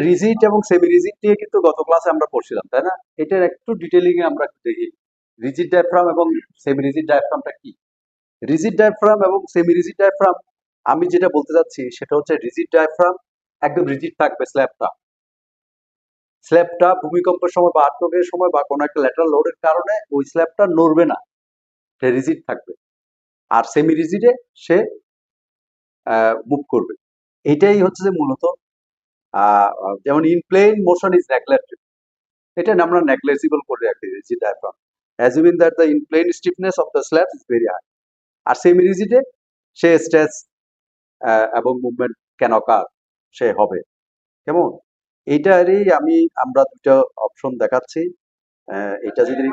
Rigid এবং semi rigid নিয়ে কিন্তু গত ক্লাসে আমরা পড়ছিলাম, তাই না? এটার একটু ডিটেইলিং এ আমরা একটু দেখি রিজিড ডায়াফ্রাম এবং সেমি রিজিড ডায়াফ্রামটা কি। রিজিড ডায়াফ্রাম এবং সেমি রিজিড ডায়াফ্রাম, আমি যেটা বলতে চাচ্ছি সেটা হচ্ছে রিজিড ডায়াফ্রাম একদম রিজিড থাকবে, স্ল্যাবটা ভূমিকম্পের সময় বা আর্থকের সময় বা কোনো একটা ল্যাটারাল লোডের কারণে ওই স্ল্যাবটা নড়বে না, সে রিজিড থাকবে। আর সেমি রিজিডে সে মুভ করবে। এটাই হচ্ছে যে মূলত যেমন in plane motion is neglected, এটা আমরা নেগলেজিবল করে রাখি rigid diaphragm, assuming that the in plane stiffness of the slab is very high. আর সেমি রিজিডে সে স্ট্রেস এবং মুভমেন্ট ক্যান অকার, সে হবে। কেমন? এইটারই আমরা দুটো অপশন দেখাচ্ছি। এটা যদি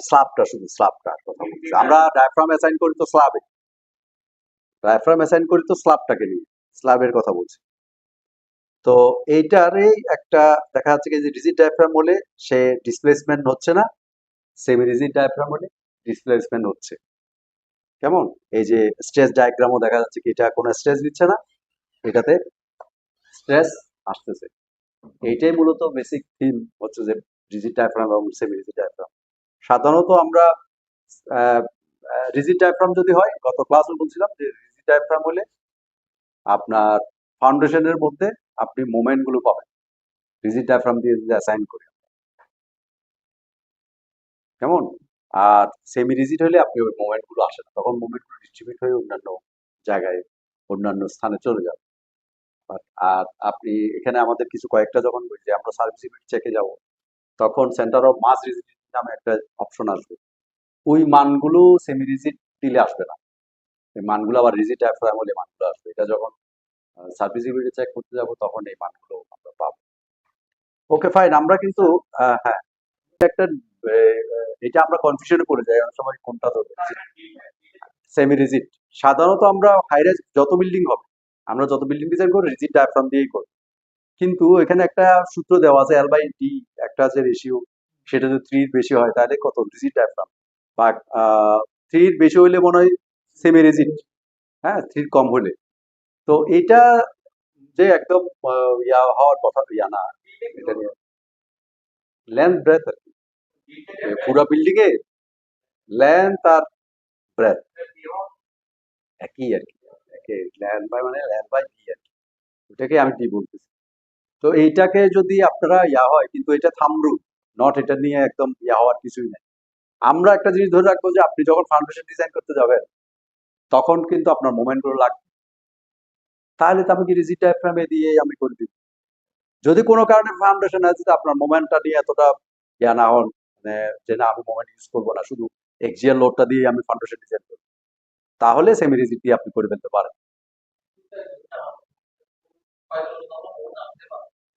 স্ল্যাবটা, শুধু স্ল্যাবটার কথা বলছি আমরা, ডায়াফ্রাম অ্যাসাইন করি তো স্ল্যাবে, ডায়াফ্রাম অ্যাসাইন করি তো স্ল্যাবটাকে নিয়ে, স্ল্যাবের কথা বলছি। তো এইটারই একটা দেখা যাচ্ছে কি যে রিজিড ডায়াফ্রাম হলে সে ডিসপ্লেসমেন্ট হচ্ছে না, সেমি রিজিড ডায়াফ্রাম হলে ডিসপ্লেসমেন্ট হচ্ছে। কেমন? এই যে স্ট্রেস ডায়াগ্রামও দেখা যাচ্ছে কি এটা কোনো স্ট্রেস দিচ্ছে না, এটাতে স্ট্রেস আসতেছে। এইটাই মূলত বেসিক থিম হচ্ছে যে রিজিড ডায়াফ্রাম এবং সেমি রিজিড ডায়াফ্রাম। সাধারণত আমরা রিজিড ডায়াফ্রাম যদি হয়, গত ক্লাসে বলছিলাম যে রিজিড ডায়াফ্রাম হলে আপনার ফাউন্ডেশনের মধ্যে আপনি মোমেন্ট গুলো পাবেন রিজিড ডায়াফ্রাম দিয়ে যদি অ্যাসাইন করি। কেমন? আর সেমি রিজিড হলে আপনি ওই মোমেন্ট গুলো আসে না, তখন মোমেন্ট গুলো ডিস্ট্রিবিউট হয়ে অন্যান্য জায়গায়, অন্যান্য স্থানে চলে যাবে। আর আপনি এখানে আমাদের কিছু কয়েকটা যখন যে আমরা সার্ভিসিবিলিটি চেকে যাব, তখন সেন্টার অফ মাস রিজিডিটি নামে একটা অপশন আসবে, ওই মানগুলো সেমি রিজিড দিলে আসবে না, এই মানগুলো আবার রিজিড ডায়াফ্রাম হলে মানগুলো আসবে। এটা যখন সার্ভিসিবিলিটি চেক করতে যাব তখন এই মানগুলো আমরা পাবো। ওকে ফাইন, আমরা কিন্তু হ্যাঁ, একটা এটা আমরা কনফিউশনে পড়ে যাই অনেক সময় কোনটা ধরবো, সেমি রিজিড। সাধারণত আমরা হাইরাইজ যত বিল্ডিং হবে, আমরা যত বিল্ডিং ডিজাইন করি রিজিড ডায়াফ্রাম দিয়েই করি, কিন্তু এখানে একটা সূত্র দেওয়া আছে এল বাই ডি, একটা আছে রেশিও, সেটা যদি 3 বেশি হয় তাহলে কত রিজিড ডায়াফ্রাম, বা 3 বেশি হইলে মনে হয় সেমি রিজিড, হ্যাঁ 3 কম হলে। তো এটা যে একদম ইয়া হওয়ার কথা ইয়া না, এটা নিয়ে লেন্থ ব্রেথ আর কি, পুরো বিল্ডিং এ লেন্থ আর ব্রেথ একই আর কি, লেন্থ বাই মানে লেন্থ বাই ডি আর কি, ওটাকে আমি ডি বলতেছি। তো এইটাকে যদি আপনারা ইয়া হয়, কিন্তু এটা থামরু নট, এটা নিয়ে একদম ইয়া হওয়ার কিছুই নাই। আমরা একটা জিনিস ধরে রাখবো যে আপনি যখন ফাউন্ডেশন ডিজাইন করতে যাবেন তখন কিন্তু আপনার মোমেন্ট গুলো লাগবে, তাহলে তো আমি কি রিজিড ডায়াফ্রামে দিয়ে আমি করে দিব। যদি কোনো কারণে ফাউন্ডেশন আছে যে আপনার মোমেন্টটা নিয়ে এতটা ইয়া না হন, মানে যে না আমি মোমেন্ট ইউজ করবো না, শুধু এক্সিয়াল লোডটা দিয়ে আমি ফাউন্ডেশন ডিজাইন করবো, তাহলে সেমি রিজিড দিয়ে আপনি করে ফেলতে পারেন।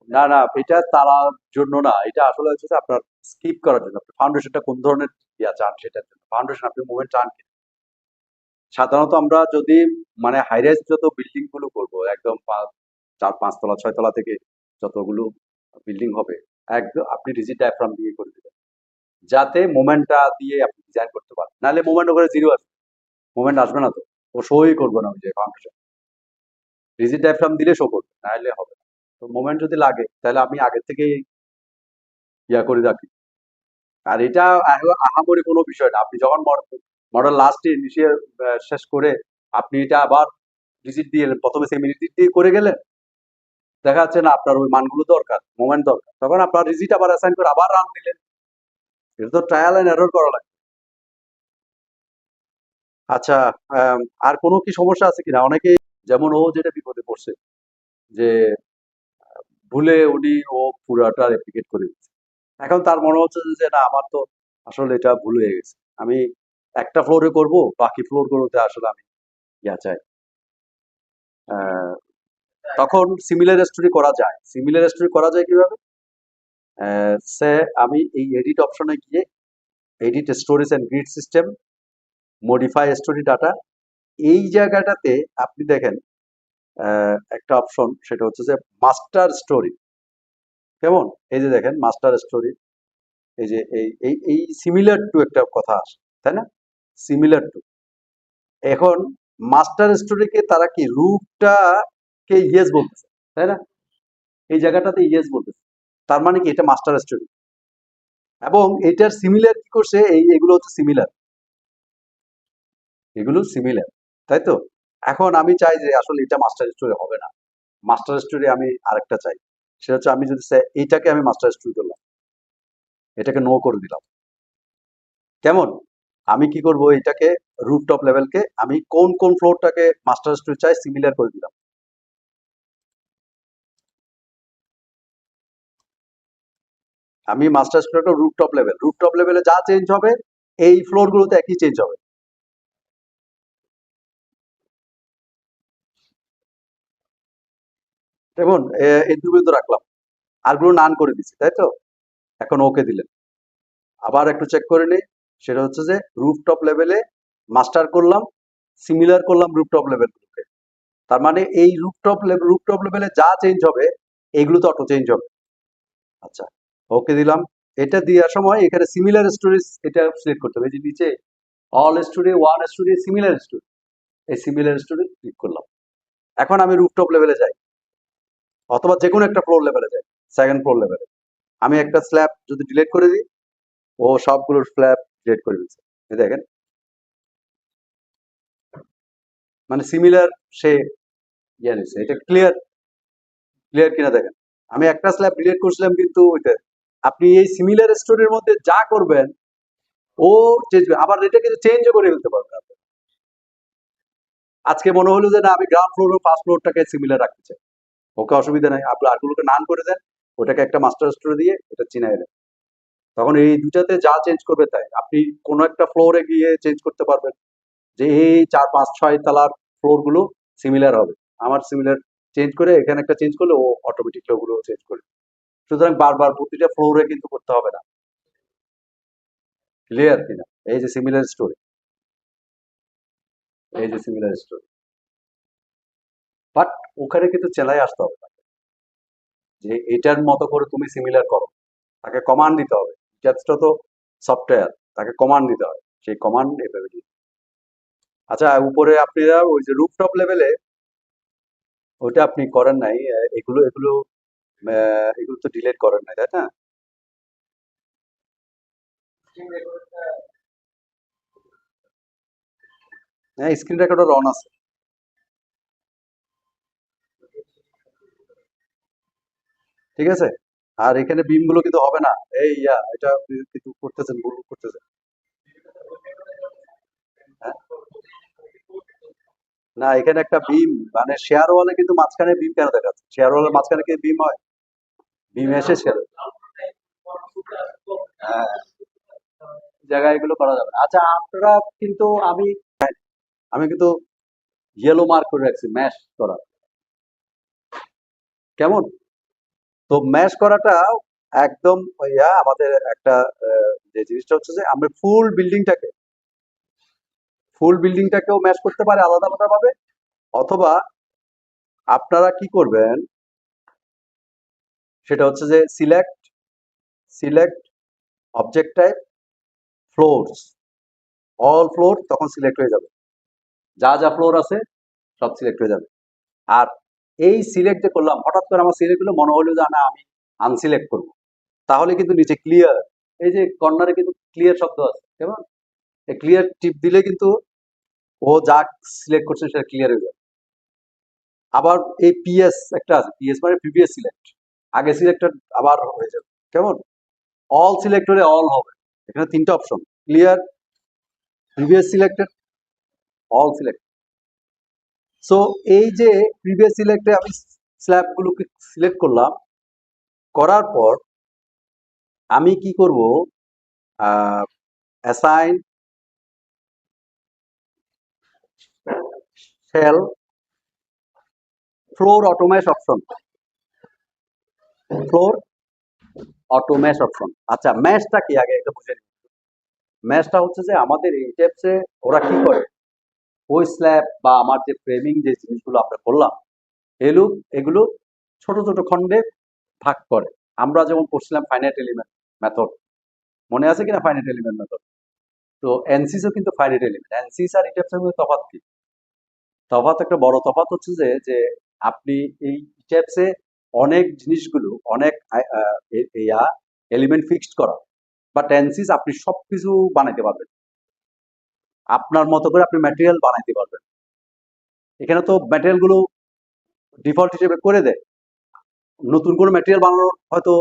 না না, এটা তারার জন্য না, এটা আসলে হচ্ছে যে আপনার স্কিপ করার জন্য, আপনি ফাউন্ডেশনটা কোন ধরনের ইয়া চান সেটার জন্য, ফাউন্ডেশন আপনি মুভমেন্ট চান কি। সাধারণত আমরা যদি মানে হাইরাইজ যত বিল্ডিং গুলো করবো একদম 4 5 তলা 6 তলা থেকে যতগুলো বিল্ডিং হবে, একদম আপনি রিজিড ডায়াফ্রাম দিয়ে করে দিবেন, যাতে মোমেন্টটা দিয়ে আপনি ডিজাইন করতে পারেন। নাহলে মোমেন্ট ওখানে জিরো আসবে, মোমেন্ট আসবে না, তো ও শোই করবে না ওই যে ফাউন্ডেশন। রিজিড ডায়াফ্রাম দিলে শো করবে, নাহলে হবে না। তো মোমেন্ট যদি লাগে তাহলে আমি আগে থেকেই ইয়া করে রাখি। আর এটা আহামরি কোনো বিষয় না, আপনি যখন মডেল লাস্টে ইনিশিয়াল শেষ করে আপনি এটা আবার রিজিড দিয়ে প্রথমে সেমি রিজিড দিয়ে করে গেলেন, দেখা যাচ্ছে না আপনার ওই মানগুলো দরকার, মোমেন্ট দরকার, তখন আপনার রিজিড আবার অ্যাসাইন করে আবার রান দিলেন, এটা তো ট্রায়াল এন্ড এরর করা লাগে। আচ্ছা, আর কোনো কি সমস্যা আছে কিনা? অনেকে যেমন ও যেটা বিপদে পড়ছে যে ভুলে ও পুরাটা রেপ্লিকেট করে দিচ্ছে, এখন তার মনে হচ্ছে যে না আমার তো আসলে এটা ভুল হয়ে গেছে, আমি একটা ফ্লোরে করব, বাকি ফ্লোর গুলোতে আসলে আমি ইয়া চাই। আহ, তখন সিমিলার স্টোরি করা যায়, সিমিলার স্টোরি করা যায় কিভাবে? সে আমি এই এডিট অপশনে গিয়ে edit storage and grid system, modify story data, এই জায়গাটাতে আপনি দেখেন একটা অপশন, সেটা হচ্ছে যে মাস্টার স্টোরি। কেমন? এই যে দেখেন মাস্টার স্টোরি, এই যে এই এই এই সিমিলার টু একটা কথা আসে, তাই না? Similar to. এখন মাস্টার স্টোরিকে তারা কি রূপটা কে ইয়েস বলতেছে, তাই না? এই জায়গাটাতে ইয়েস বলতেছে, তার মানে কি এটা মাস্টার স্টোরি। এবং এটার সিমিলার কি করছে, এগুলো হচ্ছে সিমিলার, এগুলো সিমিলার, তাই তো? এখন আমি চাই যে আসলে এটা মাস্টার স্টোরি হবে না, মাস্টার স্টোরি আমি আরেকটা চাই। সেটা হচ্ছে আমি যদি এইটাকে আমি মাস্টার স্টোরি করলাম, এটাকে নো করে দিলাম, কেমন? আমি কি করব, এটাকে রুফটপ লেভেলকে আমি কোন কোন ফ্লোরটাকে মাস্টার স্টোরি চাই সিমিলার করে দিলাম। আমি মাস্টার স্টোরিটা রুফটপ লেভেলে যা চেঞ্জ হবে এই ফ্লোর গুলোতে একই চেঞ্জ হবে। দেখুন এই দুর্বিন্দু রাখলাম, আরগুলো নান করে দিচ্ছি, তাই তো? এখন ওকে দিলেন, আবার একটু চেক করে নিই। সেটা হচ্ছে যে রুফটপ লেভেলে মাস্টার করলাম, সিমিলার করলাম রুফটপ লেভেলগুলোকে। তার মানে এই রুফটপ লেভেলে যা চেঞ্জ হবে এইগুলো তো অটো চেঞ্জ হবে। আচ্ছা, ওকে দিলাম। এটা দেওয়ার সময় এখানে সিমিলার স্টোরিজ এটা সিলেক্ট করতে হবে, এই যে নিচে all story, one story, similar story, এই সিমিলার স্টোরি ক্লিক করলাম। এখন আমি রুফটপ লেভেলে যাই, অথবা যে কোনো একটা ফ্লোর লেভেলে যাই, সেকেন্ড ফ্লোর লেভেলে। আমি একটা স্ল্যাব যদি ডিলিট করে দিই, ও সবগুলো স্ল্যাব ডিলিট করে দিচ্ছে। এই দেখেন, মানে সিমিলার সে ইয়ে নিচ্ছে। এটা ক্লিয়ার, ক্লিয়ার কিনা দেখেন। আমি একটা স্ল্যাব ডিলিট করছিলাম, কিন্তু ওইটা আপনি এই সিমিলার স্টোরির মধ্যে যা করবেন ও চেঞ্জ, আবার এটা কিন্তু চেঞ্জও করে ফেলতে পারবেন আপনি। আজকে মনে হলো যে না আমি গ্রাউন্ড ফ্লোর ও ফার্স্ট ফ্লোরটাকে সিমিলার রাখতে চাই, ওকে অসুবিধা নাই, আপনি আরগুলোকে নান করে দেন, ওটাকে একটা মাস্টার স্টোরে দিয়ে এটা চিনাই দেন। তখন এই দুইটাতে যা চেঞ্জ করবে তাই আপনি কোনো একটা ফ্লোরে গিয়ে চেঞ্জ করতে পারবেন যে এই 4 5 6 তলার ফ্লোর গুলো সিমিলার হবে। আমার সিমিলার চেঞ্জ করে এখানে একটা চেঞ্জ করলে ও অটোমেটিকলি ওগুলো চেঞ্জ করে। সুতরাং বারবার প্রতিটা ফ্লোরে কিন্তু করতে হবে না। ক্লিয়ার কিনা? এই যে সিমিলার স্টোরি, এই যে সিমিলার স্টোরি, বাট ওখানে কিন্তু চেলায় আসতে হবে না যে এটার মতো করে তুমি সিমিলার করো, তাকে কমান্ড দিতে হবে। জাস্ট তো সফটওয়্যার, তাকে কমান্ড দিতে হয়, সেই কমান্ড এভাবে দিতে। আচ্ছা, উপরে আপনারা ওই যে রুফটপ লেভেলে ওইটা আপনি করেন নাই, এগুলো এগুলো এগুলো তো ডিলিট করেন নাই, তাই না? হ্যাঁ, স্ক্রিন রেকর্ডার অন আছে, ঠিক আছে। আর এখানে বিম গুলো কিন্তু হবে না, এই এটা আপনি কিন্তু করতেছেন, ভুল করতেছেন। হ্যাঁ? না, এখানে একটা বিম, মানে শেয়ার ওয়ালে কিন্তু মাঝখানে বিম কেন দেখাচ্ছে? শেয়ার ওয়ালের মাঝখানে কি বিম হয়? বিম এসে শেয়ার, হ্যাঁ, জায়গায় এগুলো করা যাবে না। আচ্ছা, আপনারা কিন্তু আমি কিন্তু ইয়েলো মার্ক করে রাখছি ম্যাশ করা, কেমন? তো ম্যাশ করাটা একদম আমাদের একটা যে জিনিসটা হচ্ছে যে আমরা ফুল বিল্ডিংটাকেও ম্যাশ করতে পারে আলাদা আলাদা ভাবে, অথবা আপনারা কি করবেন সেটা হচ্ছে যে select object type floors, all floor তখন সিলেক্ট হয়ে যাবে, যা যা ফ্লোর আছে সব সিলেক্ট হয়ে যাবে। আর এই সিলেক্ট যে করলাম, হঠাৎ করে আমার সিলেক্ট হলো, মনে হলো যে না আমি আনসিলেক্ট করবো, তাহলে কিন্তু নিচে ক্লিয়ার, এই যে কর্নারে কিন্তু ক্লিয়ার শব্দ আছে, কেমন? এই ক্লিয়ার টিপ দিলে কিন্তু ও যা সিলেক্ট করছে সেটা ক্লিয়ার হয়ে যাবে। আবার এই পিএস একটা আছে, পিএস মানে প্রিভিয়াস সিলেক্ট, আগে সিলেক্টেড আবার হয়ে যাবে, কেমন? অল সিলেক্ট হলে অল হবে। এখানে তিনটা option, clear, previous selected, all select. So এই যে প্রিভিয়াস সিলেক্টে আমি স্ল্যাব গুলোকে সিলেক্ট করলাম, করার পর আমি কি করব, assign shell floor automesh option, floor automesh option. আচ্ছা, ম্যাশটা কি আগে এটা বুঝে নিই। ম্যাশটা হচ্ছে যে আমাদের এই টাইপসে ওরা কি করে, ওই স্ল্যাব বা আমার যে ফ্রেমিং যে জিনিসগুলো আমরা করলাম এগুলো এগুলো ছোট ছোট খণ্ডে ভাগ করে। আমরা যেমন করছিলাম ফাইনাইট এলিমেন্ট মেথড, মনে আছে কিনা ফাইনাইট এলিমেন্ট মেথড? তো এনসিসও কিন্তু ফাইনাইট এলিমেন্ট, এনসিস আর ইটাপস এর মধ্যে তফাৎ কি? তফাৎ, একটা বড় তফাৎ হচ্ছে যে যে আপনি এই স্টেপসে অনেক জিনিসগুলো অনেক এলিমেন্ট ফিক্সড করা বা টেন্সিস আপনি সবকিছু বানাইতে পারবেন, আপনার মতো করে আপনি ম্যাটেরিয়াল বানাইতে পারবেন। এখানে তো ম্যাটেরিয়াল গুলো ডিফল্ট হিসেবে করে দেয়, নতুন কোনো ম্যাটেরিয়াল বানানোর হয়তো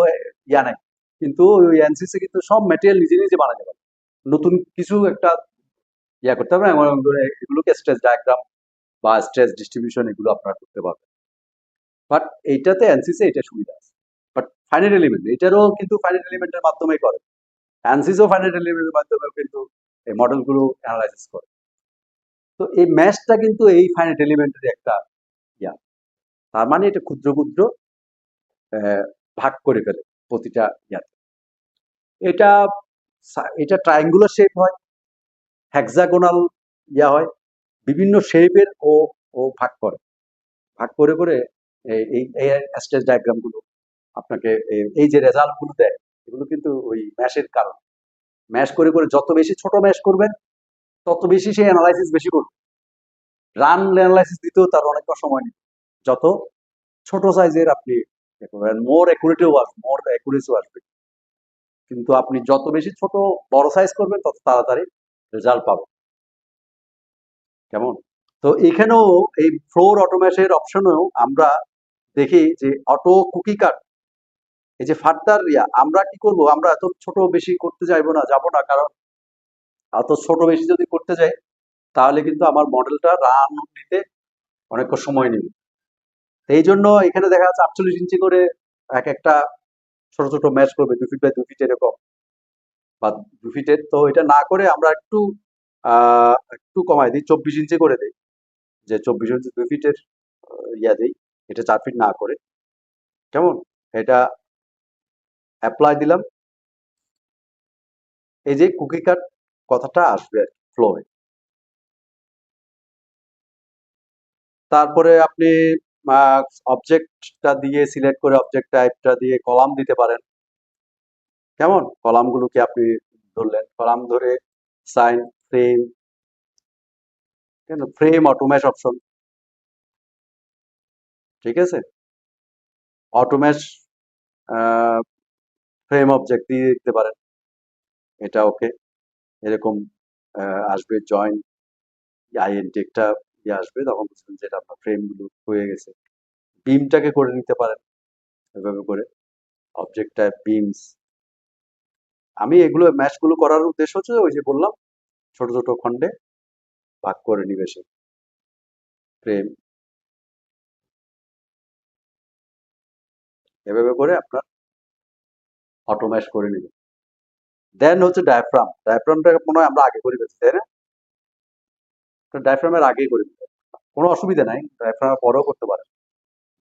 ইয়া নাই, কিন্তু ওই এনসিসি কিন্তু সব ম্যাটেরিয়াল নিজে নিজে বানাতে পারে। নতুন কিছু একটা ইয়া করতে হবে না, এমন করে এগুলোকে স্ট্রেস ডায়াগ্রাম বা স্ট্রেস ডিস্ট্রিবিউশন এগুলো আপনারা করতে পারবেন। বাট এইটাতে এনসিসি এটা সুবিধা আছে। বাট ফাইনাইট এলিমেন্ট এটারও কিন্তু ফাইনাইট এলিমেন্টের মাধ্যমেই করে, অ্যানসিসও ফাইনাইট এলিমেন্টের মাধ্যমেও কিন্তু এই মডেলগুলো অ্যানালাইসিস করে। তো এই ম্যাশটা কিন্তু এই ফাইনাইট এলিমেন্টের একটা ইয়া, তার মানে এটা ক্ষুদ্র ক্ষুদ্র ভাগ করে ফেলে প্রতিটা ইয়াতে। এটা এটা ট্রায়াঙ্গুলার শেপ হয়, হেক্সাগোনাল ইয়া হয়, বিভিন্ন শেপের ও ও ভাগ করে, ভাগ করে করে এই এই স্ট্রেস ডায়াগ্রাম গুলো আপনাকে এই যে রেজাল্ট গুলো দেয় এগুলো কিন্তু ওই ম্যাশের কারণ। ম্যাশ করে করে যত বেশি ছোট ম্যাশ করবেন তত বেশি সে অ্যানালাইসিস বেশি করবে, রান অ্যানালাইসিস দিতেও তার অনেকটা সময় নেবে। যত ছোট সাইজের আপনি মোর অ্যাকুরেটিভ আসবে, মোর অ্যাকুরেসিও আসবে, কিন্তু আপনি যত বেশি ছোট বড় সাইজ করবেন তত তাড়াতাড়ি রেজাল্ট পাবেন। কেমন? তো এখানেও এই ফ্লোর অটোমেশনের অপশনেও আমরা দেখি যে অটো কুকি কাট, এই যে ফার্দার আমরা কি করব, আমরা এত ছোট বেশি করতে যাইবো না, যাব না, কারণ এত ছোট বেশি যদি করতে যাই তাহলে কিন্তু আমার মডেলটা রান নিতে অনেক সময় নেবে। এই জন্য এখানে দেখা যাচ্ছে 48 ইঞ্চি করে এক একটা ছোট ছোট ম্যাচ করবে 2 ফিট বাই 2 ফিট এরকম বা 2 ফিটের। তো এটা না করে আমরা একটু কমাই দিই, 24 ইঞ্চি করে দিই, যে 24 ইঞ্চি 2 ফিটের ইয়া দিই, এটা 4 ফিট না করে। কেমন? এটা অ্যাপ্লাই দিলাম, এই যে কুকি কাট কথাটা আসবে আর ফ্লোরে। তারপরে আপনি অবজেক্টটা দিয়ে সিলেক্ট করে অবজেক্ট টাইপটা দিয়ে কলাম দিতে পারেন। কেমন? কলামগুলোকে আপনি ধরলেন, কলাম ধরে সাইন, ফ্রেম, কেন ফ্রেম অটোমেশ অপশন, ঠিক আছে? অটোমেশ ফ্রেম অবজেক্ট দিয়ে দিতে পারেন, এটা ওকে। এরকম আসবে জয়েন আইএনটি একটা ইয়ে আসবে, তখন বুঝবেন যেটা আপনার ফ্রেমগুলো হয়ে গেছে। বিমটাকে করে নিতে পারেন এভাবে করে, অবজেক্ট টাইপ বিমস। আমি এগুলো ম্যাশগুলো করার উদ্দেশ্য হচ্ছে ওই যে বললাম ছোট ছোট খণ্ডে ভাগ করে নিবে সে ফ্রেম, এভাবে করে আপনার অটোমেশ করে নিবে। দেন হচ্ছে ডায়াফ্রাম, ডায়াফ্রামটা মনে হয় আমরা আগে করে ফেলছি, তাই না? ডায়াফ্রামের আগেই করে দিতে কোনো অসুবিধা নাই, ডায়াফ্রামের পরেও করতে পারেন,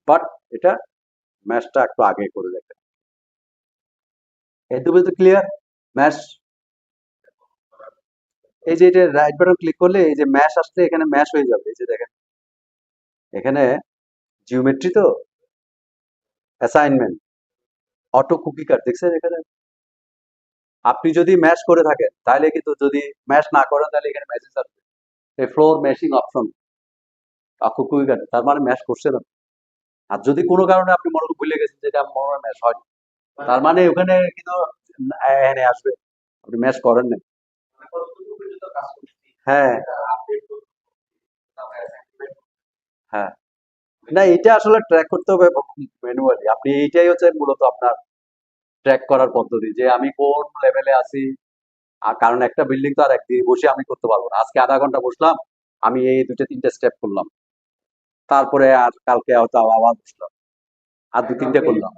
বাট এটা ম্যাশটা একটু আগে করে দেখেন। এই দুটো তো ক্লিয়ার ম্যাশ। এই যে এটা রাইট বাটন ক্লিক করলে এই যে ম্যাশ আসলে এখানে ম্যাশ হয়ে যাবে, এই যে দেখেন এখানে জিওমেট্রি তো অ্যাসাইনমেন্ট অটো কুকি কাট দেখছেন এখানে। আপনি যদি ম্যাশ করে থাকেন তাহলে কিন্তু, যদি ম্যাশ না করেন তাহলে এখানে মেসেজ আসবে এই ফ্লোর ম্যাশিং অপশন কুকি কাট, তার মানে ম্যাশ করছেন আপনি। আর যদি কোনো কারণে আপনি মনে করে ভুলে গেছেন যেটা মনে হয় ম্যাশ হয়, তার মানে ওখানে কিন্তু এখানে আসবে আপনি ম্যাশ করেন না। হ্যাঁ, হ্যাঁ, না এটা আসলে ট্র্যাক করতে হবে ম্যানুয়ালি, আপনি এইটাই হচ্ছে মূলত আপনার ট্র্যাক করার পদ্ধতি যে আমি কোন লেভেলে আছি। আর কারণ একটা বিল্ডিং তো আর একদিন বসে আমি করতে পারবো না, আজকে আধা ঘন্টা বসলাম, আমি এই দুটো তিনটে স্টেপ করলাম, তারপরে আর কালকে হয়তো আবার বসলাম আর দু তিনটে করলাম।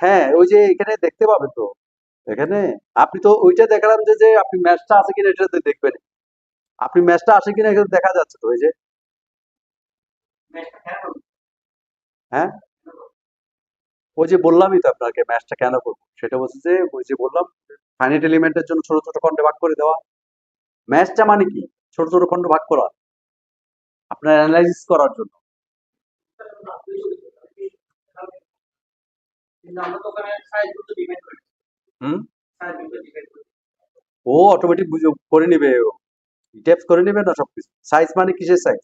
হ্যাঁ, ওই যে এখানে দেখতে পাবেন তো, এখানে আপনি তো ওইটা দেখালাম যে যে আপনি ম্যাচটা আছে কিনা এটা দেখবেন, আপনি ম্যাচটা আসে কিনা এখানে দেখা যাচ্ছে তো, ওই যে হ্যাঁ, ওই যে বললামই তো আপনাকে ম্যাচটা কেন করবো, সেটা বলছে যে ওই যে বললাম ফাইনাইট এলিমেন্টের জন্য ছোট ছোট খন্ডে ভাগ করে দেওয়া। ম্যাচটা মানে কি? ছোট ছোট খন্ড ভাগ করা আপনার অ্যানালাইসিস করার জন্য। হুম, ও অটোমেটিক করে নিবে ও, ডিটেপস করে নেবেন না সবকিছু? সাইজ মানে কিসের সাইজ?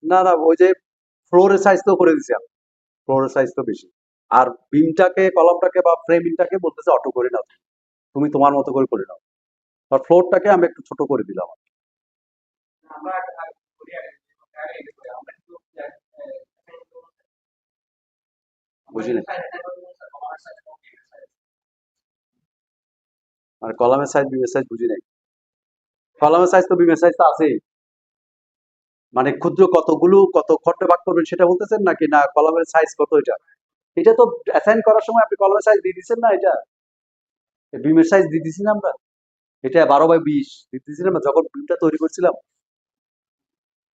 না না, ওই যে ফ্লোরের সাইজ তো করে দিছি আমি। ফ্লোরের সাইজ তো বেশি। আর বিমটাকে, কলামটাকে বা ফ্রেমিংটাকে বলতেছে অটো করে নাও, তুমি তোমার মতো করে নাও। আর ফ্লোরটাকে আমি একটু ছোট করে দিলাম। বুঝিনি, মানে কলামের সাইজ বিমের সাইজ বুঝি নাই। কলামের সাইজ তো বিমের সাইজ তো আছেই। মানে ক্ষুদ্র কতগুলো কত খন্ডে ভাগ করবেন সেটা বলতেছেন নাকি, না কলামের সাইজ কত এটা? এটা তো অ্যাসাইন করার সময় আপনি কলামের সাইজ দিয়ে দিচ্ছেন না, এটা বিমের সাইজ দিয়ে দিছি না আমরা। এটা 12 বাই 20 দিয়ে দিছিলাম না যখন বিমটা তৈরি করছিলাম।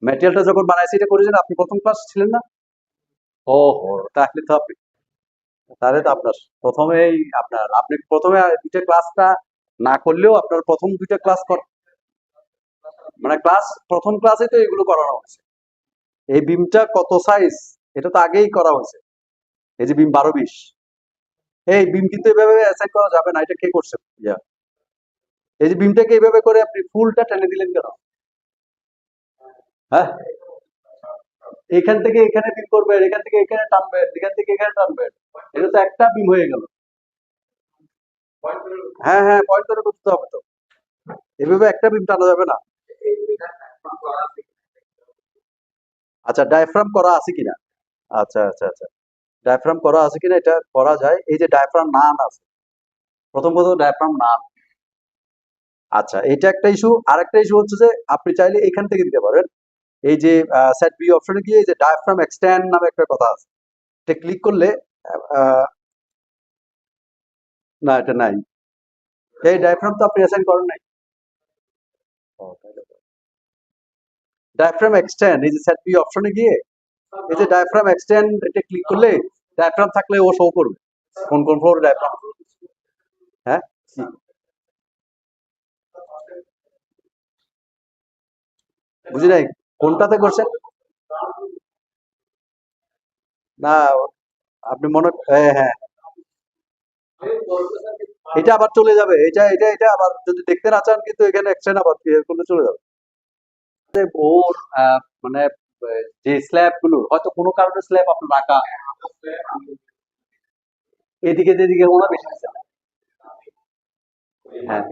ম্যাটেরিয়ালটা যখন বানাইছি এটা করেছেন আপনি, প্রথম ক্লাস ছিলেন না? ও হো, তাহলে তো আপনার প্রথমেই আপনি প্রথমে দুইটা ক্লাসটা না করলেও আপনার প্রথম দুইটা ক্লাস মানে প্রথম ক্লাসে তো এগুলো করানো হয়েছে। এই বিমটা কত সাইজ এটা তো আগেই করা হয়েছে। এই যে বিম 12-20, এই বিম কিন্তু এভাবে অ্যাসাইন করা যাবে না। এটা কে করছে? ইয়া, এই যে বিমটাকে এইভাবে করে আপনি ফুলটা টেনে দিলেন কেন? হ্যাঁ, এখান থেকে এখানে বিম করবেন, এখান থেকে এখানে টানবেন, এখান থেকে এখানে টানবেন, এটা তো একটা বিম হয়ে গেল। হ্যাঁ হ্যাঁ, পয়েন্ট করে করতে হবে তো, এভাবে একটা বিম টানা যাবে না। আচ্ছা, ডায়াফ্রাম করা আছে কিনা? আচ্ছা আচ্ছা আচ্ছা, ডায়াফ্রাম করা আছে কিনা এটা করা যায়। এই যে ডায়াফ্রাম নান আছে, প্রথম কথা ডায়াফ্রাম নান। আচ্ছা, এটা একটা ইস্যু। আর একটা ইস্যু হচ্ছে যে আপনি চাইলে এখান থেকে দিতে পারেন। এই যে সেট বি অপশনে গিয়ে এই যে ডায়াফ্রাম এক্সটেন্ড নামে একটা কথা আছে, এটা ক্লিক করলে আহ, না এটা নাই। এই ডায়াফ্রাম তো আপনি অ্যাসাইন করেন নাই। ডায়াফ্রাম এক্সটেন্ড, এই যে সেট বি অপশনে গিয়ে এই যে ডায়াফ্রাম এক্সটেন্ড এটা ক্লিক করলে ডায়াফ্রাম থাকলে ও শো করবে কোন কোন ফ্লোর ডায়াফ্রাম। হ্যাঁ, কি? বুঝি নাই, কোনটাতে করছেন? না, আপনি মনে, হ্যাঁ হ্যাঁ, এটা আবার চলে যাবে। এটা আবার যদি দেখতে না চান কিন্তু এখানে এক্সটেন্ড আবার ক্লিয়ার করলে চলে যাবে। ওর মানে যে স্ল্যাব গুলো হয়তো কোনো কারণে স্ল্যাব আপনার রাখা এদিকে যেদিকে ওনা বেশি দিচ্ছে না। হ্যাঁ,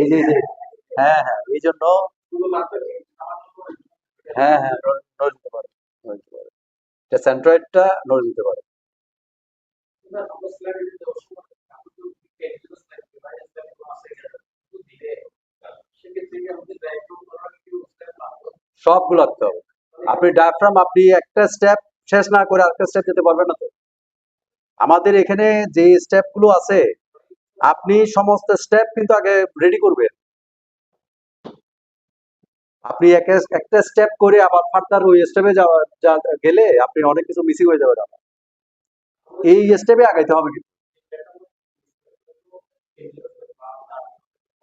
এই যে হ্যাঁ হ্যাঁ, এই জন্য হ্যাঁ হ্যাঁ, নড়ে দিতে পারে, নড়ে দিতে পারে। এটা সেন্ট্রয়েডটা নড়ে দিতে পারে। সবগুলো আঁকতে হবে। আপনি ডায়াফ্রাম আপনি একটা স্টেপ শেষ না করে আরেকটা স্টেপ যেতে পারবেন না তো। আমাদের এখানে যে স্টেপ গুলো আছে আপনি সমস্ত স্টেপ কিন্তু আগে রেডি করবেন। আপনি একটা স্টেপ করে আবার ফার্দার ওই স্টেপে গেলে আপনি অনেক কিছু মিসিং হয়ে যাবে। এই স্টেপে আগাইতে হবে কিন্তু।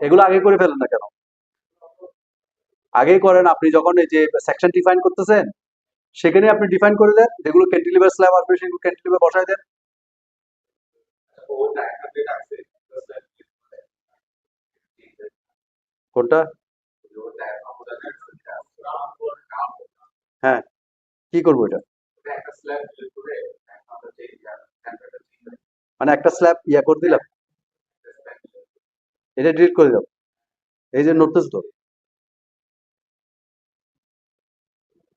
এগুলো আগে করে ফেলেন না কেন? আগেই করেন। আপনি যখন এই যে সেকশন ডিফাইন করতেছেন সেখানে আপনি ডিফাইন করে দেন, যেগুলো ক্যান্টিলিভার স্ল্যাব আসবে সেগুলো ক্যান্টিলিভার বসায় দেন। কোনটা? হ্যাঁ, কি করবো এটা? মানে একটা স্ল্যাব ইয়া করে দিলাম, এটা ডিলিট করে দিলাম। এই যে নোটস তো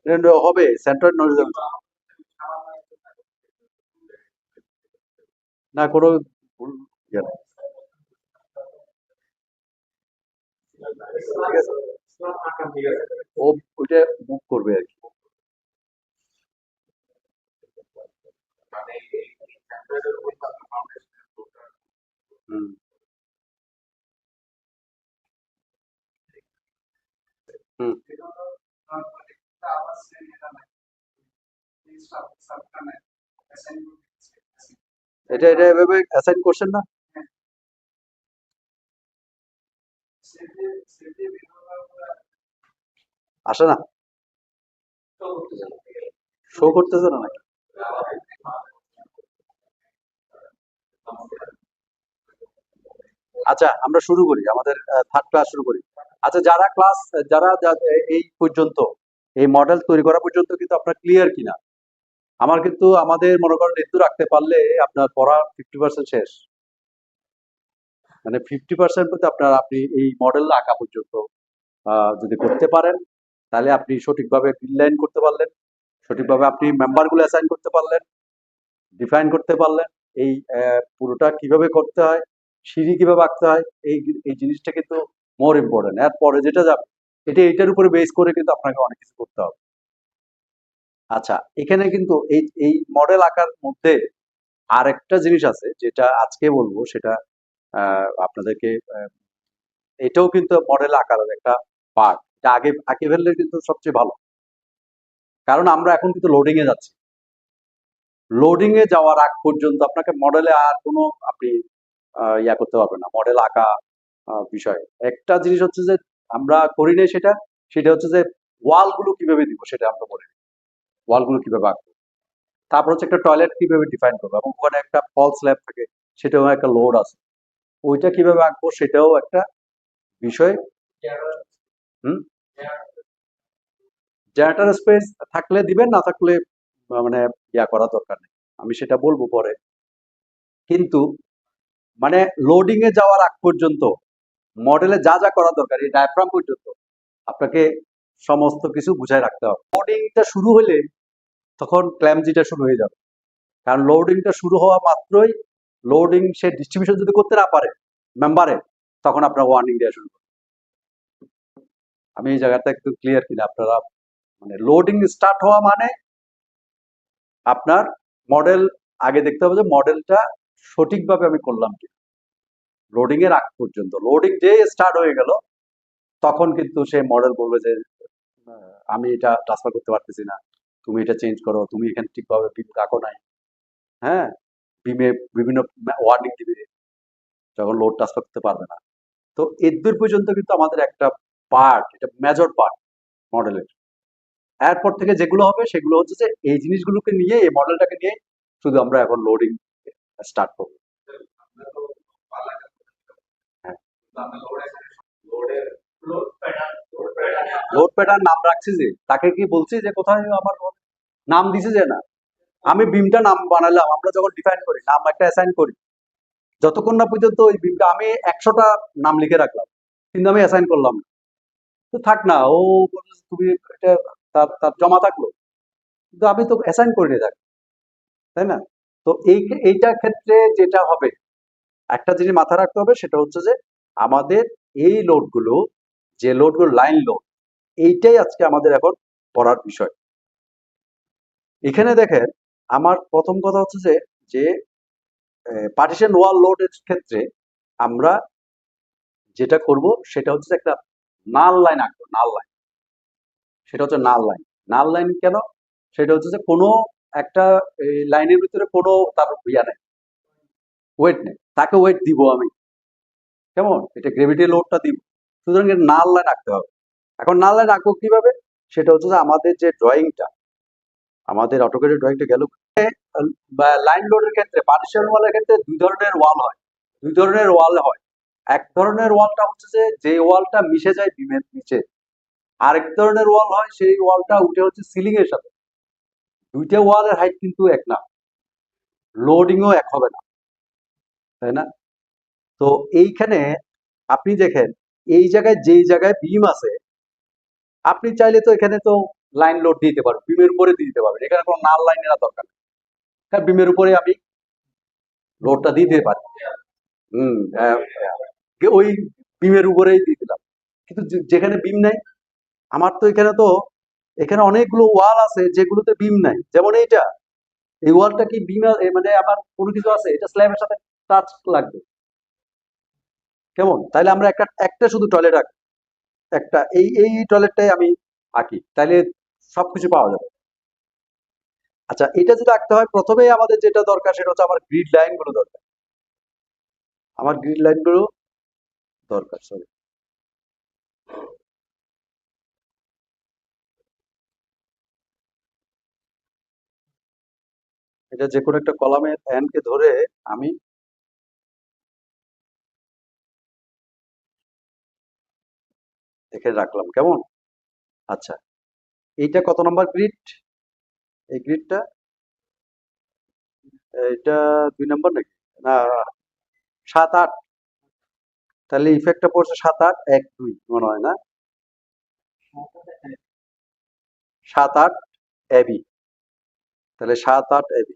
এটা হবে সেন্ট্রয়েড নোটস না, কোনো ভুল ইয়ে নাই। ঠিক আছে, ও ওইটা মুভ করবে আর কি। হুম হুম, এটা এভাবে অ্যাসাইন করছেন না? আসে না, শো করতেছে না নাকি? আচ্ছা, আমরা শুরু করি আমাদের থার্ড ক্লাস শুরু করি। আচ্ছা, এই পর্যন্ত, এই মডেল তৈরি করা পর্যন্ত কিন্তু আপনার ক্লিয়ার কিনা? আমার কিন্তু আমাদের মনে করেন একটু রাখতে পারলে আপনার পড়া 50% শেষ। মানে 50% মধ্যে আপনি এই মডেল আঁকা পর্যন্ত যদি করতে পারেন, তাহলে আপনি সঠিকভাবে লাইন করতে পারলেন, সঠিকভাবে আপনি মেম্বার গুলো অ্যাসাইন করতে পারলেন, ডিফাইন করতে পারলেন, এই পুরোটা কিভাবে করতে হয়, সিঁড়ি কিভাবে আঁকতে হয়, এই জিনিসটা কিন্তু মোর ইম্পর্টেন্ট। এরপরে যেটা যাবে, এটার উপরে বেস করে কিন্তু আপনাকে অনেক কিছু করতে হবে। আচ্ছা, এখানে কিন্তু এই মডেল আঁকার মধ্যে আরেকটা জিনিস আছে যেটা আজকে বলবো, সেটা আপনাদেরকে এটাও কিন্তু মডেল আঁকার একটা পার্ট। এটা আগে আঁকে ফেললে কিন্তু সবচেয়ে ভালো। কারণ আমরা এখন কিন্তু লোডিং এ যাচ্ছি। লোডিং এ যাওয়ার আগ পর্যন্ত আপনাকে মডেলে আর কোনো আপনি ইয়া করতে পারবেন না, মডেল আঁকা বিষয়। একটা জিনিস হচ্ছে যে আমরা করি নাই সেটা হচ্ছে যে ওয়াল গুলো কিভাবে দিব সেটা আমরা বলি। ওয়াল গুলো কিভাবে আঁকবো, তারপর হচ্ছে একটা টয়লেট কিভাবে ডিফাইন করবো, এবং ওখানে একটা ফল স্ল্যাব থাকে, সেটাও একটা লোড আছে, ওইটা কিভাবে আঁকবো সেটাও একটা বিষয়। হুম, জেনারেটর স্পেস থাকলে দিবেন, না থাকলে মানে ইয়া করা দরকার নেই, আমি সেটা বলবো পরে। কিন্তু মানে লোডিং এ যাওয়ার আগ পর্যন্ত মডেলে যা যা করা দরকার এই ডায়াফ্রাম পর্যন্ত আপনাকে সমস্ত কিছু বুঝায় রাখতে হবে। লোডিংটা শুরু হলে তখন ক্ল্যামজিটা শুরু হয়ে যাবে। কারণ লোডিংটা শুরু হওয়া মাত্রই, লোডিং সে ডিস্ট্রিবিউশন যদি করতে না পারে মেম্বারে, তখন আপনার ওয়ার্নিং দেওয়া শুরু করবে। আমি এই জায়গাটা একটু ক্লিয়ার কিনা আপনারা? মানে লোডিং স্টার্ট হওয়া মানে আপনার মডেল আগে দেখতে হবে যে মডেলটা সঠিকভাবে আমি করলাম কি। লোডিং এর আগ পর্যন্ত, লোডিং যে স্টার্ট হয়ে গেল তখন কিন্তু সে মডেল বলবে যে আমি এটা ট্রান্সফার করতে পারতেছি না, তুমি এটা চেঞ্জ করো, তুমি এখানে ঠিকভাবে বিম রাখো নাই। হ্যাঁ, বিমে বিভিন্ন ওয়ার্নিং দিবে, যখন লোড ট্রান্সফার করতে পারবে না। তো এদূর পর্যন্ত কিন্তু আমাদের একটা পার্ট, এটা মেজর পার্ট মডেলের। এরপর থেকে যেগুলো হবে সেগুলো হচ্ছে যে এই জিনিসগুলোকে নিয়ে, এই মডেলটাকে নিয়ে শুধু আমরা এখন লোডিং স্টার্ট করবো। হ্যাঁ, লোড প্যাটার্ন নাম রাখছি যে, তাকে কি বলছি যে কোথায় আমার নাম দিছে যে না, আমি বিমটা নাম বানালাম, আমরা যখন ডিফাইন করি নাম একটা অ্যাসাইন করি, যতক্ষণ না পর্যন্ত ওই বিমটা আমি 100টা নাম লিখে রাখলাম কিন্তু আমি অ্যাসাইন করলাম না, তো থাক না, ও বলছে তুমি এটা, তার তার জমা থাকলো, কিন্তু আমি তো অ্যাসাইন করিনি তাকে, তাই না? তো এইটার ক্ষেত্রে যেটা হবে, একটা জিনিস মাথায় রাখতে হবে, সেটা হচ্ছে যে আমাদের এই লোডগুলো, যে লোডগুলো লাইন লোড, এইটাই আজকে আমাদের এখন পড়ার বিষয়। এখানে দেখেন, আমার প্রথম কথা হচ্ছে যে যে পার্টিশন ওয়াল লোডের ক্ষেত্রে আমরা যেটা করব সেটা হচ্ছে যে একটা নাল লাইন আঁকবো, নাল লাইন। সেটা হচ্ছে নাল লাইন। নাল লাইন কেন? সেটা হচ্ছে যে কোনো একটা লাইনের ভিতরে কোনো তার ইয়া নেই, ওয়েট নেই, তাকে ওয়েট দিব আমি, কেমন, এটা গ্রেভিটি লোডটা দিব, সুতরাং এর নাল লাইন আঁকতে হবে। এখন নাল লাইন আঁকবো কিভাবে? সেটা হচ্ছে যে আমাদের যে ড্রয়িংটা, আমাদের অটোক্যাডের ড্রয়িংটা গেল, লাইন লোডের ক্ষেত্রে, পার্টিশন ওয়ালের ক্ষেত্রে দুই ধরনের ওয়াল হয়, দুই ধরনের ওয়াল হয়। এক ধরনের ওয়ালটা হচ্ছে যে ওয়ালটা মিশে যায় বিমের নিচে, আরেক ধরনের ওয়াল হয় সেই ওয়ালটা উঠে হচ্ছে সিলিং এর সাথে। দুইটা ওয়ালের হাইট কিন্তু এক না, লোডিংও এক হবে না, তাই না? তো এইখানে আপনি দেখেন, এই জায়গায় যেই জায়গায় বিম আছে, আপনি চাইলে তো এখানে তো লাইন লোড দিতে পারবেন, বিমের উপরে দিয়ে দিতে পারবেন, এখানে কোনো নাল লাইন এর দরকার নেই, কারণ বিমের উপরে আমি লোডটা দিয়ে দিতে পারি। হুম, ওই বিমের উপরেই দিয়ে দিলাম। কিন্তু যেখানে বিম নাই, আমার তো এখানে অনেকগুলো ওয়াল আছে যেগুলোতে বিম নাই, যেমন এইটা, এই ওয়ালটা কি বিম, মানে আমার কোনো কিছু আছে, এটা স্ল্যাবের সাথে টাচ লাগবে, কেমন? তাইলে আমরা একটা একটা শুধু টয়লেট আঁকি, একটা এই এই টয়লেটটাই আমি আঁকি, তাইলে সবকিছু পাওয়া যাবে। আচ্ছা, এটা যদি আঁকতে হয়, প্রথমেই আমাদের যেটা দরকার সেটা হচ্ছে আমার গ্রিড লাইন গুলো দরকার, আমার গ্রিড লাইন গুলো দরকার, সরি। এটা যে কোনো একটা কলামের এন কে ধরে আমি এখানে রাখলাম, কেমন? আচ্ছা, এইটা কত নম্বর গ্রিড? এই গ্রিডটা, এটা 2 নম্বর নাকি? না, 7 8। তাহলে ইফেক্টটা পড়ছে 7 8 1 2 মনে হয় না? 7 8 এবি। তাহলে 7 8 এবি।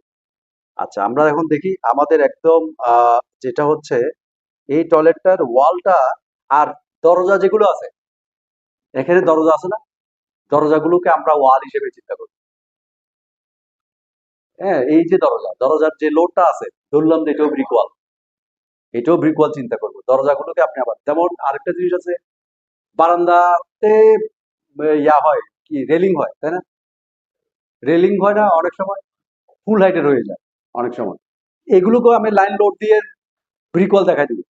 আচ্ছা, আমরা এখন দেখি আমাদের একদম যেটা হচ্ছে এই টয়লেটটার ওয়ালটা আর দরজা যেগুলো আছে, এখানে দরজা আছে না? দরজাগুলোকে আমরা ওয়াল হিসেবে চিন্তা করি। হ্যাঁ, এই যে দরজার যে লোডটা আছে, ধরলাম যে এটাও ব্রিক ওয়াল, এটাও ব্রিক ওয়াল চিন্তা করবো। দরজাগুলোকে আপনি আবার যেমন আরেকটা জিনিস আছে, বারান্দাতে ইয়া হয়, কি রেলিং হয়, তাই না? রেলিং হয় না অনেক সময়, ফুল হাইটের হয়ে যায় অনেক সময়। এগুলোকেও আমি লাইন লোড দিয়ে ব্রিক ওয়াল দেখাই দিই।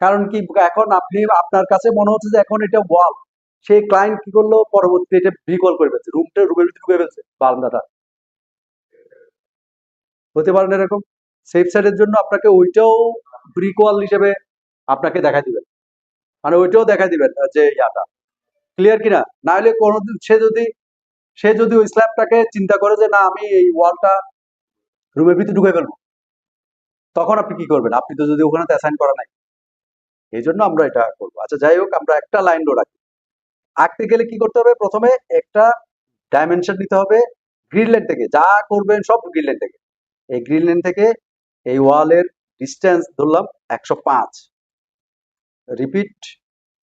কারণ কি, এখন আপনি আপনার কাছে মনে হচ্ছে যে এখন এটা ওয়াল, সেই ক্লায়েন্ট কি করলো, পরবর্তীতে এটা ব্রিক ওয়াল করে ফেলছে, রুমের ভিতরে ঢুকে ফেলছে বারান্দাটা। হতে পারে না এরকম? সেফ সাইডের জন্য আপনাকে ওইটাও ব্রিক ওয়াল হিসেবে আপনাকে দেখা দিবেন, মানে ওইটাও দেখা দিবেন যে ইয়াটা ক্লিয়ার কিনা। না হলে কোনোদিন সে যদি ওই স্ল্যাবটাকে চিন্তা করে যে না আমি এই ওয়ালটা রুমের ভিতরে ঢুকে ফেলবো, তখন আপনি কি করবেন? আপনি তো যদি ওখানে অ্যাসাইন করা নাই, এই জন্য আমরা এটা করবো। আচ্ছা, যাই হোক, আমরা একটা লাইন রো রাখি। আঁকতে গেলে কি করতে হবে? প্রথমে একটা ডাইমেনশন নিতে হবে গ্রিড লাইন থেকে, যা করবেন সব গ্রিড লাইন থেকে। এই গ্রিড লাইন থেকে এই ওয়ালের ডিস্টেন্স ধরলাম 105। রিপিট,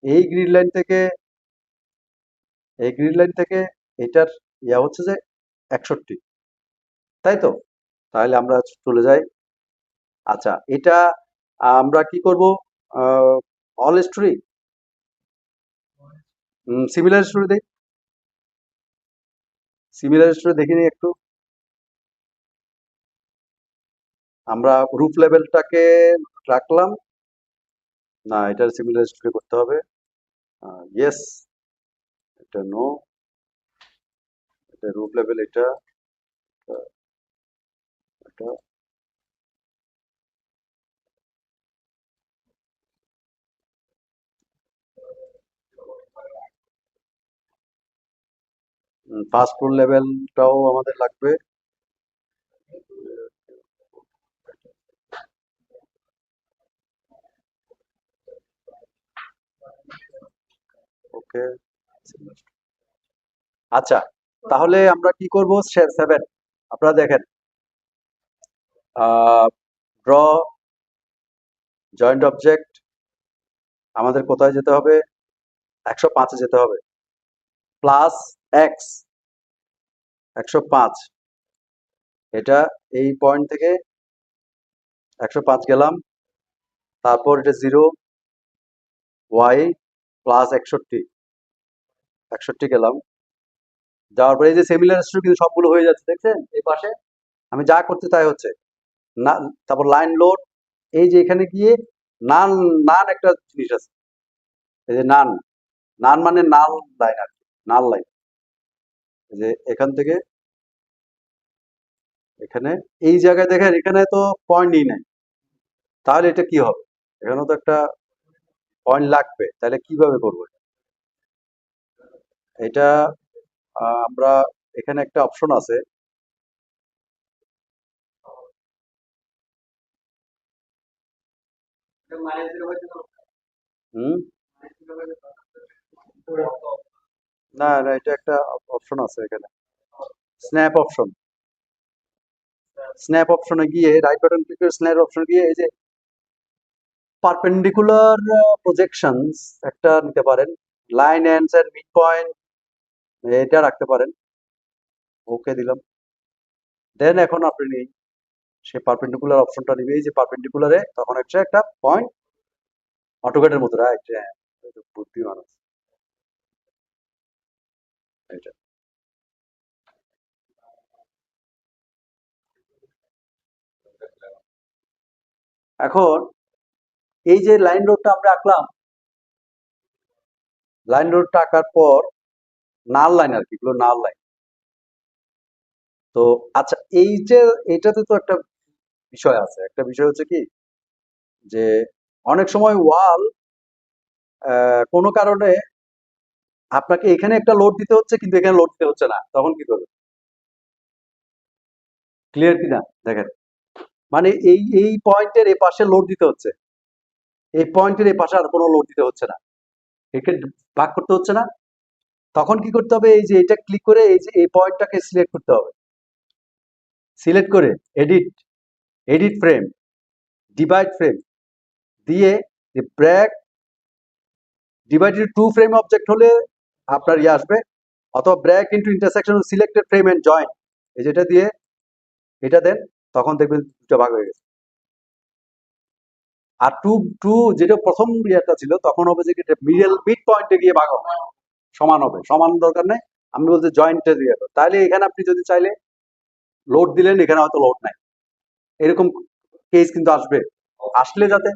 এই গ্রিড লাইন থেকে এটার ইয়া হচ্ছে যে 61, তাই তো? তাহলে আমরা চলে যাই। আচ্ছা, এটা আমরা কি করব? অল স্টোরি, সিমিলার স্টোরি দেই, সিমিলার স্টোরি দেখিনি একটু। আমরা রুফ লেভেলটাকে রাখলাম, না এটার সিমিলার স্টোরি করতে হবে। ইয়েস, এটা নো, এটা রুফ লেভেল, এটা এটা ফার্স্ট ফ্লোর লেভেলটাও আমাদের লাগবে। ওকে, আচ্ছা, তাহলে আমরা কি করব? 7, আপনারা দেখেন, ড্র জয়েন্ট অবজেক্ট, আমাদের কোথায় যেতে হবে? 105-এ যেতে হবে। প্লাস এক্স 105, এটা এই পয়েন্ট থেকে 105 গেলাম, তারপর এটা 0, ওয়াই প্লাস 61 গেলাম, যাওয়ার পরে এই যে সিমিলার স্টোরি কিন্তু সবগুলো হয়ে যাচ্ছে, দেখছেন এই পাশে? আমি যা করতে তাই হচ্ছে না। তারপর লাইন লোড, এই যে এখানে গিয়ে নান, নান একটা জিনিস আছে, এই যে নান, নান মানে নাল লাইন আর কি, নাল লাইন। এই যে এখান থেকে এখানে, এই জায়গায় দেখেন এখানে তো পয়েন্টই নাই, তাহলে এটা কি হবে? এখানেও তো একটা পয়েন্ট লাগবে, তাহলে কিভাবে করবো এটা? আমরা এখানে একটা অপশন আছে, হুম, না না, এটা একটা অপশন আছে এখানে, স্ন্যাপ অপশন। স্ন্যাপ অপশনে গিয়ে রাইট বাটন ক্লিক করে স্ন্যাপ অপশনে গিয়ে এই যে পারপেন্ডিকুলার প্রজেকশনস একটা নিতে পারেন, line ends and mid point এটা রাখতে পারেন। ওকে দিলাম। দেন এখন আপনি সে পারপেন্ডিকুলার অপশনটা নিবে, এই যে পারপেন্ডিকুলারে তখন একটা একটা পয়েন্ট অটোকেটের মতো, রাইট? হ্যাঁ, বুদ্ধিমান আছে এটা। এখন এই যে লাইন রোডটা আমরা আঁকলাম, লাইন রোডটা আঁকার পর নাল লাইন আর কি, এগুলো নাল লাইন। তো আচ্ছা, এই যে এইটাতে তো একটা বিষয় আছে, একটা বিষয় হচ্ছে কি, যে অনেক সময় ওয়াল কোনো কারণে আপনাকে এখানে একটা লোড দিতে হচ্ছে কিন্তু এখানে লোড দিতে হচ্ছে না, তখন কি করবেন? ক্লিয়ার কিনা দেখেন, মানে এই পয়েন্টের এ পাশে লোড দিতে হচ্ছে, এই পয়েন্টের এ পাশে আর কোনো লোড দিতে হচ্ছে না, একে ভাগ করতে হচ্ছে না। তখন কি করতে হবে? এই যে এটা ক্লিক করে এই যে এই পয়েন্টটাকে সিলেক্ট করতে হবে, সিলেক্ট করে edit, edit frame, divide frame দিয়ে break divided to frame object হলে আপনার ইয়ে আসবে, অথবা break into intersection selected frame and join, এই যেটা দিয়ে এটা দেন, তখন দেখবেন দুটো ভাগ হয়ে গেছে। আর টু টু যেটা প্রথম ইয়েটা ছিল তখন হবে যে মিডল মিড পয়েন্টে গিয়ে ভাগ হবে, সমান হবে, সমান দরকার নেই, আমি বলছি জয়েন্টে দিয়ে দেবো। তাহলে এখানে আপনি যদি চাইলে লোড দিলেন, এখানে হয়তো লোড নাই, এরকম কেস কিন্তু আসবে, আসলে যাতে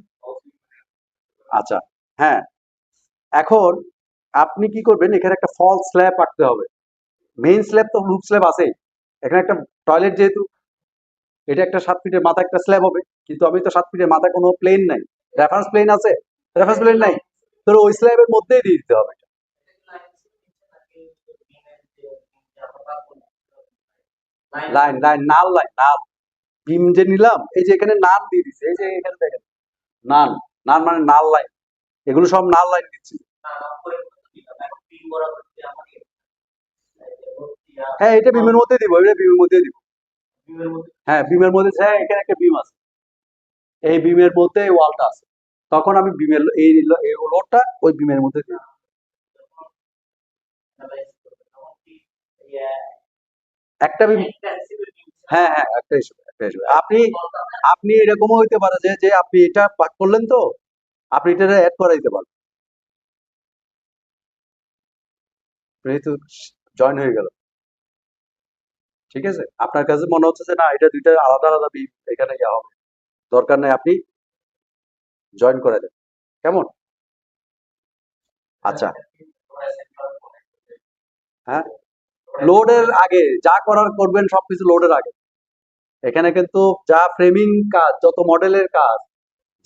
আচ্ছা হ্যাঁ। এখন আপনি কি করবেন, এখানে একটা ফল স্ল্যাব আঁকতে হবে, মেইন স্ল্যাব তো রুফ স্ল্যাব আছে, এখানে একটা টয়লেট যেহেতু এটা একটা 7 ফিটের মাথা একটা স্ল্যাব হবে, কিন্তু আমি তো 7 ফিটের মাথা কোনো প্লেন নাই, রেফারেন্স প্লেন আছে, রেফারেন্স প্লেন নাই, তো ওই স্ল্যাবের মধ্যেই দিয়ে দিতে হবে। লাইন লাইন নাল, লাইন নাল, বিম যে নিলাম এই যে এখানে নান দিয়ে দিচ্ছে, এই যে এখানে দেখেন নান, নান মানে নাল লাইন, এগুলো সব নাল লাইন দিচ্ছি। হ্যাঁ এটা বিমের মধ্যে দিব, এটা বিমের মধ্যে দিব, হ্যাঁ বিমের মধ্যে, হ্যাঁ এখানে একটা বিম আছে, এই বিমের মধ্যে এই ওয়ালটা আছে, তখন আমি বিমের এই লোডটা ওই বিমের মধ্যে দিই। একটা বিম, হ্যাঁ হ্যাঁ একটা হিসেবে, একটা হিসেবে আপনি, আপনি এরকমও হইতে পারে যে যে আপনি এটা পাক করলেন তো, আপনি এটা অ্যাড করে দিতে পারেন, যেহেতু জয়েন হয়ে গেল, ঠিক আছে, আপনার কাছে মনে হচ্ছে যে না এটা দুইটা আলাদা আলাদা বিম, এখানে ইয়া হবে, দরকার নাই, আপনি জয়েন করে দেন, কেমন? আচ্ছা হ্যাঁ, লোডের আগে যা করার করবেন সবকিছু লোডের আগে, এখানে কিন্তু যা ফ্রেমিং কাজ, যত মডেলের কাজ,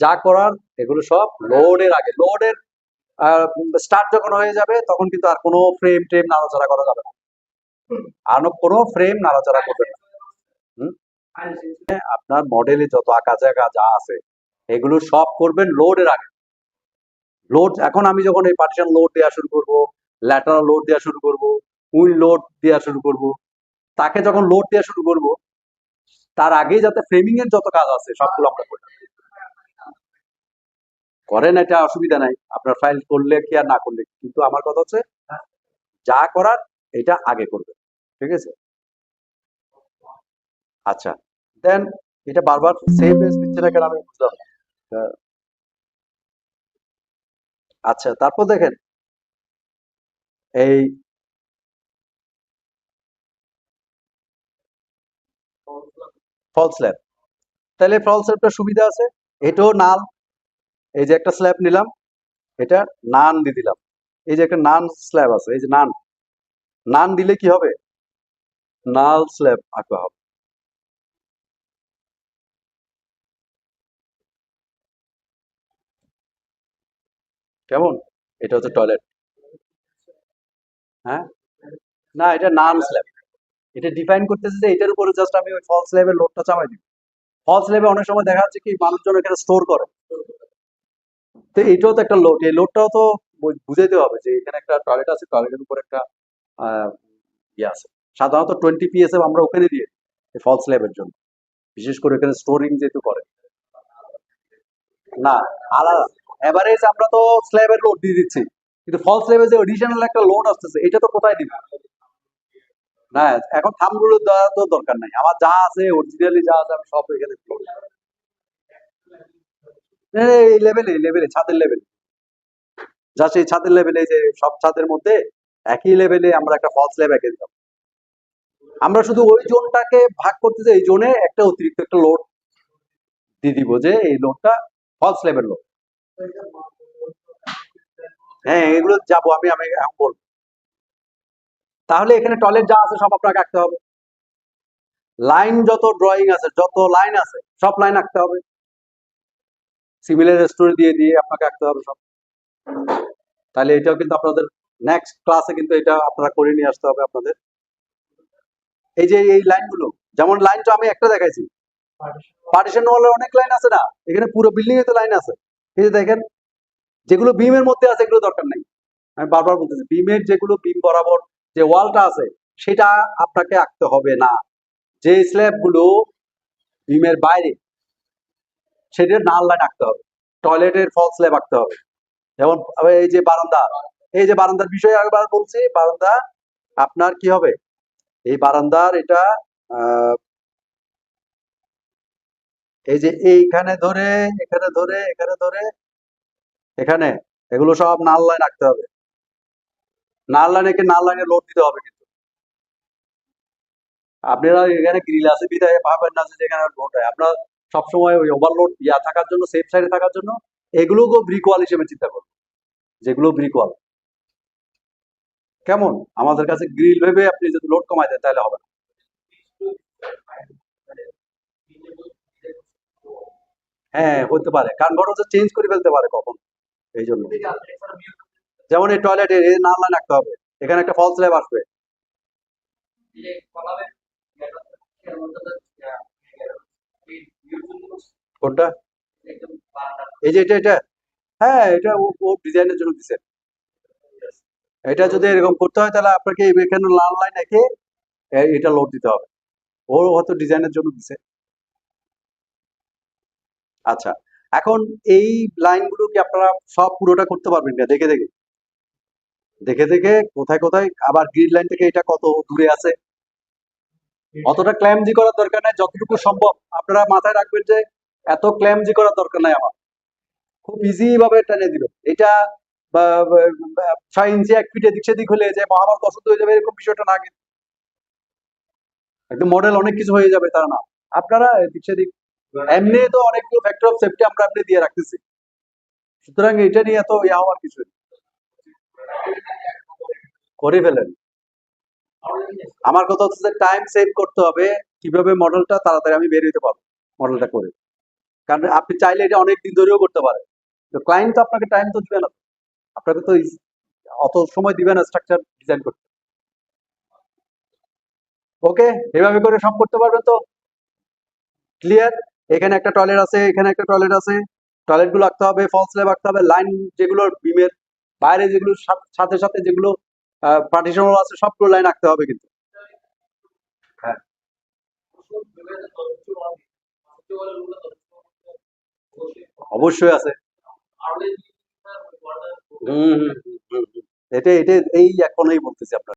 যা করার, এগুলো সব লোডের আগে, লোডের স্টার্ট যখন হয়ে যাবে তখন কিন্তু আর কোনো ফ্রেম ট্রেম নাড়াচাড়া করা যাবে না, আর কোনো ফ্রেম নাড়াচাড়া করবে না। হুম? আপনার মডেলে যত আঁকা জায়গা যা আছে এগুলো সব করবেন লোডের আগে, লোড, এখন আমি যখন এই পার্টিশন লোড দেওয়া শুরু করব, ল্যাটারাল লোড দেওয়া শুরু করব, উইল লোড দেওয়া শুরু করব, তাকে যখন লোড দেওয়া শুরু করব তার আগেই যাতে ফ্রেমিং এর যত কাজ আছে সবগুলো আমরা করি, করেন এটা অসুবিধা নাই, আপনার ফাইল করলে কি আর না করলে কি। কিন্তু আমার কথা হচ্ছে যা করার এটা আগে করবে, ঠিক আছে? আচ্ছা দেন, এটা বারবার সেম পেজ দিচ্ছে না কেন আমি বুঝলাম না। আহ, আচ্ছা তারপর দেখেন এই ফল স্ল্যাব, তাহলে ফল স্ল্যাবটা সুবিধা আছে, এটাও নাল, এই যে একটা স্ল্যাব নিলাম, এটা নান দিয়ে দিলাম, এই যে একটা নান স্ল্যাব আছে, এই যে নান, নান দিলে কি হবে? নাল স্ল্যাব আঁকা হবে, কেমন? এটা হচ্ছে টয়লেট, হ্যাঁ, না এটা নান স্ল্যাব, এটা ডিফাইন করতেছে যে এটার উপরে জাস্ট আমি ওই ফল স্ল্যাবের লোডটা চাপাই দিব। ফল স্ল্যাবে অনেক সময় দেখা যাচ্ছে কি মানুষজন এখানে স্টোর করে, তো এটাও তো একটা লোড, এই লোডটাও তো বুঝাইতে হবে যে এখানে একটা টয়লেট আছে, টয়লেটের উপর একটা আহ, ইয়ে আছে, সাধারণত 20 PSF আমরা ওখানে দিয়ে দিই ফল স্ল্যাবের জন্য, বিশেষ করে এখানে স্টোরিং যেহেতু করে, না আলাদা এভারেজ আমরা তো স্ল্যাবের লোড দিয়ে দিচ্ছি, কিন্তু ফল স্ল্যাবে যে অ্যাডিশনাল একটা লোড আসতেছে এটা তো কোথায় দিব? না এখন থামগুলো দেওয়া তো দরকার নাই, আমার যা আছে অরিজিনালি যা আছে আমি সব এখানে দিবো। এই লেভেলে, এই লেভেলে ছাদের লেভেল, যা সেই ছাদের লেভেলে, যে সব ছাদের মধ্যে একই লেভেলে আমরা একটা ফল স্ল্যাব এঁকে দিলাম, আমরা শুধু ওই জোনটাকে ভাগ করতে যে এই জোনে একটা অতিরিক্ত একটা লোড দিয়ে দিব, যে এই লোডটা ফল স্ল্যাবের লোড। হ্যাঁ এগুলো যাবো আমি আমি এখন বলবো। তাহলে এখানে টয়লেট যা আছে সব আপনাকে আঁকতে হবে, লাইন যত ড্রয়িং আছে, যত লাইন আছে সব লাইন আঁকতে হবে, সিমিলার স্টোরি দিয়ে দিয়ে আপনাকে আঁকতে হবে সব। তাহলে এটাও কিন্তু আপনাদের নেক্সট ক্লাসে কিন্তু এটা আপনারা করে নিয়ে আসতে হবে আপনাদের। এই যে এই লাইনগুলো, যেমন লাইন তো আমি একটা দেখাইছি, পার্টিশন ওয়ালে অনেক লাইন আছে না, এখানে পুরো বিল্ডিং এ তো লাইন আছে। এই যে দেখেন, যেগুলো বিমের মধ্যে আছে এগুলো দরকার নেই। আমি বারবার বলতেছি, বিমের যেগুলো বিম বরাবর যে ওয়ালটা আছে সেটা আপনাকে আঁকতে হবে না। যে স্ল্যাব গুলো বিমের বাইরে, সেটা নাল লাইন আঁকতে হবে। টয়লেটের ফল স্ল্যাব আঁকতে হবে। যেমন এই যে বারান্দা, এই যে বারান্দার বিষয়ে একবার বলছি, বারান্দা আপনার কি হবে, এই বারান্দার এটা আহ, এই যে এইখানে ধরে, এখানে ধরে, এখানে ধরে, এখানে, এগুলো সব নাল লাইন আঁকতে হবে। নাল লাইনে নাল লাইনে লোড দিতে হবে কিন্তু। আপনারা এখানে গ্রিল আছে বিধায় পাবেন না যে এখানে লোড হয়। আপনার সবসময় ওই ওভারলোড থাকার জন্য, সেফ সাইডে থাকার জন্য এগুলোকেও ব্রিক ওয়াল হিসেবে চিন্তা করুন, যেগুলো ব্রিক ওয়াল। কেমন? আমাদের কাছে গ্রিল ভেবে আপনি যদি লোড কমাই দেন তাহলে হবে না। হ্যাঁ, হতে পারে, কারণ বড় হচ্ছে চেঞ্জ করে ফেলতে পারে কখন, এই জন্য। যেমন এই টয়লেটে এই নাল লাইন রাখতে হবে, এখানে একটা ফলস স্ল্যাব আসবে। কোনটা? এই যে এটা, হ্যাঁ, এটা ও ডিজাইনের জন্য দিছে। এটা যদি এরকম করতে হয় তাহলে আপনাকে এখানে লাল লাইন এঁকে এটা লোড দিতে হবে। ও হয়তো ডিজাইনের জন্য দিছে। আচ্ছা, এখন এই লাইনগুলো কি আপনারা সব পুরোটা করতে পারবেন না? দেখে দেখে, দেখে দেখে কোথায় কোথায়, আবার গ্রিড লাইন থেকে এটা কত দূরে আছে, অতটা ক্ল্যামজি করার দরকার নাই। যতটুকু সম্ভব আপনারা মাথায় রাখবেন যে এত ক্ল্যামজি করার দরকার নাই আমার, খুব ইজি ভাবে টেনে দিল এটা। 6 ইঞ্চি 1 ফিট এদিক সেদিক হলে যে মহাভারত অশুদ্ধ হয়ে যাবে এরকম বিষয়টা না, কিন্তু একদম মডেল অনেক কিছু হয়ে যাবে তা না। আপনারা এদিক সেদিক, এমনি তো অনেকগুলো ফ্যাক্টর অফ সেফটি আমরা আপনি দিয়ে রাখতেছি, সুতরাং এটা নিয়ে এত ইয়া হওয়ার কিছু নেই। করে ফেলেন। আমার কথা হচ্ছে যে টাইম সেভ করতে হবে, কিভাবে মডেলটা তাড়াতাড়ি আমি বের হইতে পারবো মডেলটা করে। কারণ আপনি চাইলে এটা অনেক দিন ধরেও করতে পারেন, তো ক্লায়েন্ট তো আপনাকে টাইম তো দিবে না, আপনাকে তো অত সময় দিবে না স্ট্রাকচার ডিজাইন করতে। ওকে, এভাবে করে সব করতে পারবেন তো? ক্লিয়ার? এখানে একটা টয়লেট আছে, এখানে একটা টয়লেট আছে, টয়লেট গুলো আঁকতে হবে, ফলস স্ল্যাব আঁকতে হবে, লাইন যেগুলো বিমের বাইরে, যেগুলো সাথে সাথে যেগুলো পার্টিশন আছে সবগুলো লাইন আঁকতে হবে কিন্তু। হ্যাঁ, অবশ্যই আছে। হুম হুম হুম হুম হুম। এটা এটা এই এখনই বলতেছি আপনার।